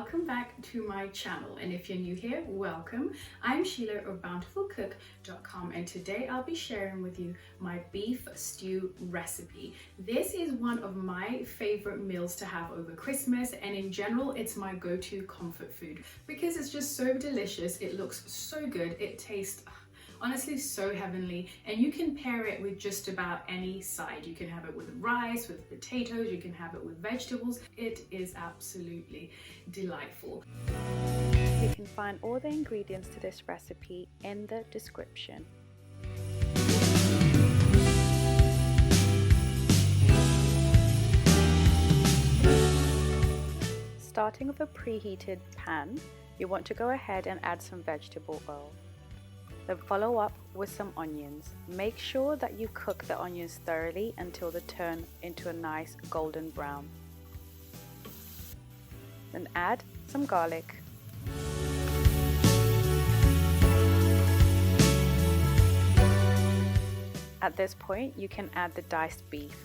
welcome back to my channel, and if you're new here, welcome. I'm Sheila of bountifulcook.com, and today I'll be sharing with you my beef stew recipe. This is one of my favorite meals to have over Christmas, and in general it's my go-to comfort food because it's just so delicious. It looks so good, it tastes honestly so heavenly, and you can pair it with just about any side. You can have it with rice, with potatoes, you can have it with vegetables. It is absolutely delightful. You can find all the ingredients to this recipe in the description. Starting with a preheated pan, you want to go ahead and add some vegetable oil. Then follow up with some onions. Make sure that you cook the onions thoroughly until they turn into a nice golden brown. Then add some garlic. At this point, you can add the diced beef.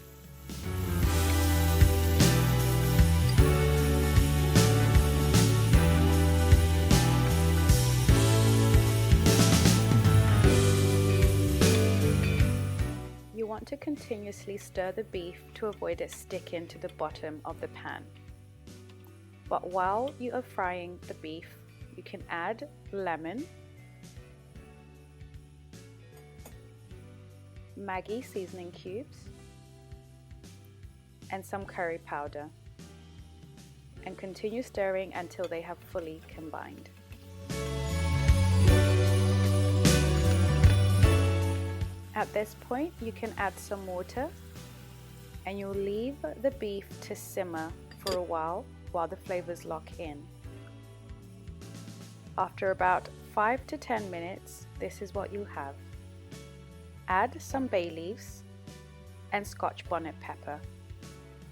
You want to continuously stir the beef to avoid it sticking to the bottom of the pan. But while you are frying the beef, you can add lemon, Maggi seasoning cubes, and some curry powder, and continue stirring until they have fully combined. At this point, you can add some water, and you'll leave the beef to simmer for a while the flavors lock in. After about 5 to 10 minutes, this is what you have. Add some bay leaves and Scotch Bonnet pepper.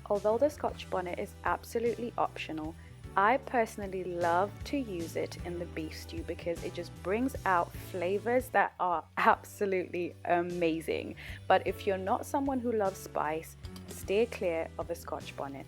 Although the Scotch Bonnet is absolutely optional, I personally love to use it in the beef stew because it just brings out flavors that are absolutely amazing. But if you're not someone who loves spice, steer clear of the Scotch Bonnet.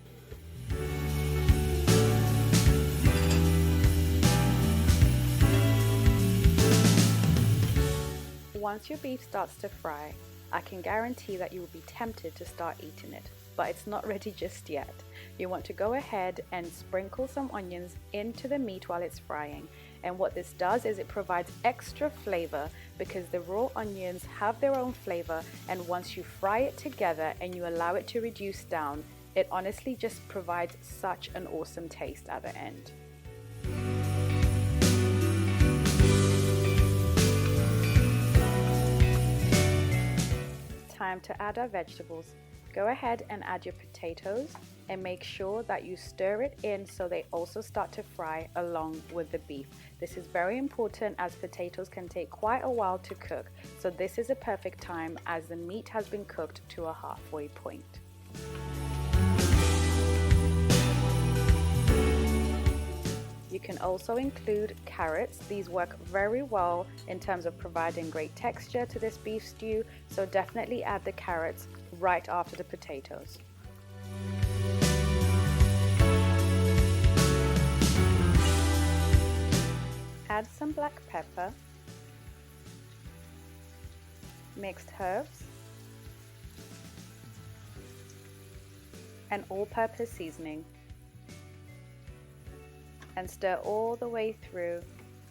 Once your beef starts to fry, I can guarantee that you will be tempted to start eating it, but it's not ready just yet. You want to go ahead and sprinkle some onions into the meat while it's frying, and what this does is it provides extra flavor because the raw onions have their own flavor, and once you fry it together and you allow it to reduce down, it honestly just provides such an awesome taste at the end. Time to add our vegetables. Go ahead and add your potatoes and make sure that you stir it in so they also start to fry along with the beef. This is very important as potatoes can take quite a while to cook, so this is a perfect time as the meat has been cooked to a halfway point. You can also include carrots. These work very well in terms of providing great texture to this beef stew, so definitely add the carrots right after the potatoes. Add some black pepper, mixed herbs, and all-purpose seasoning, and stir all the way through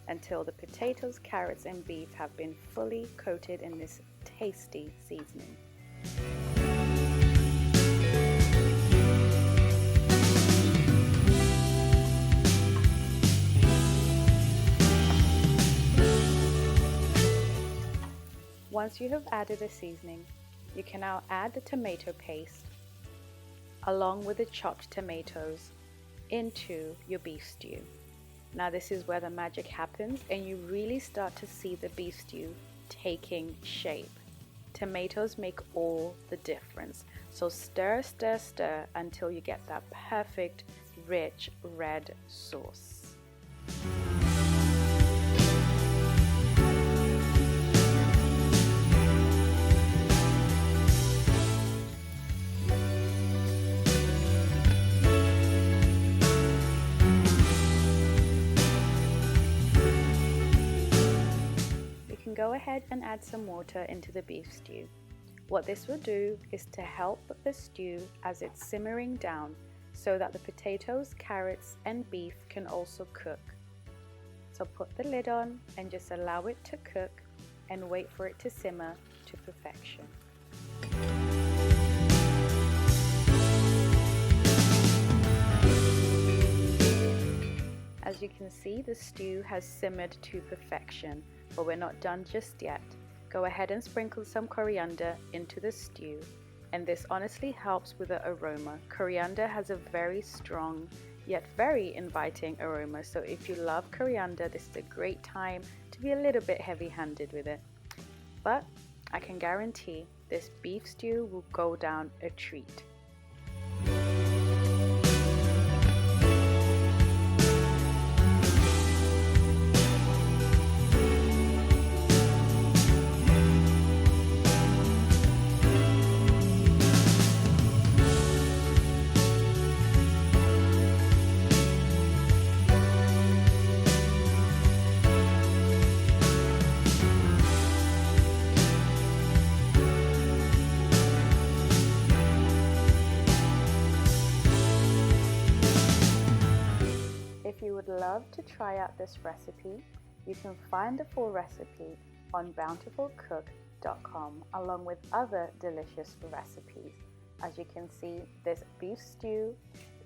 until the potatoes, carrots, and beef have been fully coated in this tasty seasoning. Once you have added the seasoning, you can now add the tomato paste along with the chopped tomatoes into your beef stew. Now this is where the magic happens and you really start to see the beef stew taking shape. Tomatoes make all the difference. So stir, stir, stir until you get that perfect, rich red sauce. go ahead and add some water into the beef stew. What this will do is to help the stew as it's simmering down so that the potatoes, carrots and beef can also cook. So put the lid on and just allow it to cook and wait for it to simmer to perfection. As you can see, the stew has simmered to perfection, but we're not done just yet. Go ahead and sprinkle some coriander into the stew, and this honestly helps with the aroma. Coriander has a very strong yet very inviting aroma, so if you love coriander, this is a great time to be a little bit heavy-handed with it. But I can guarantee this beef stew will go down a treat. If you would love to try out this recipe, you can find the full recipe on bountifulcook.com along with other delicious recipes. As you can see, this beef stew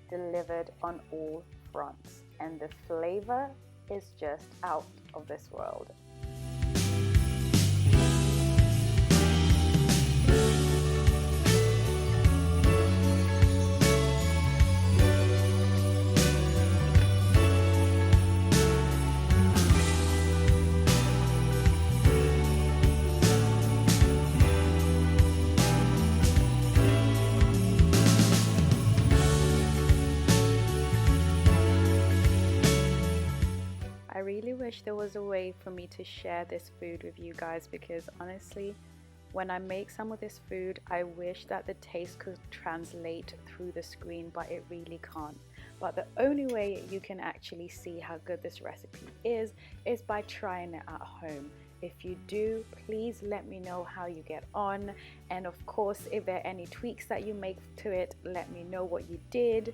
delivered on all fronts, and the flavor is just out of this world. I really wish there was a way for me to share this food with you guys, because honestly, when I make some of this food, I wish that the taste could translate through the screen, but it really can't. But the only way you can actually see how good this recipe is by trying it at home. If you do, please let me know how you get on, and of course, if there are any tweaks that you make to it, let me know what you did.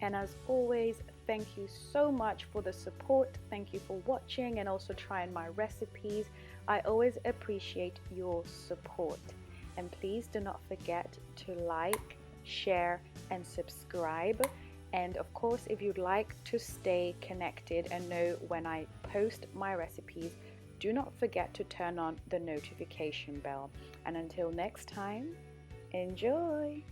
And as always, thank you so much for the support. Thank you for watching and also trying my recipes. I always appreciate your support. And please do not forget to like, share, and subscribe. And of course, if you'd like to stay connected and know when I post my recipes, do not forget to turn on the notification bell. And until next time, enjoy!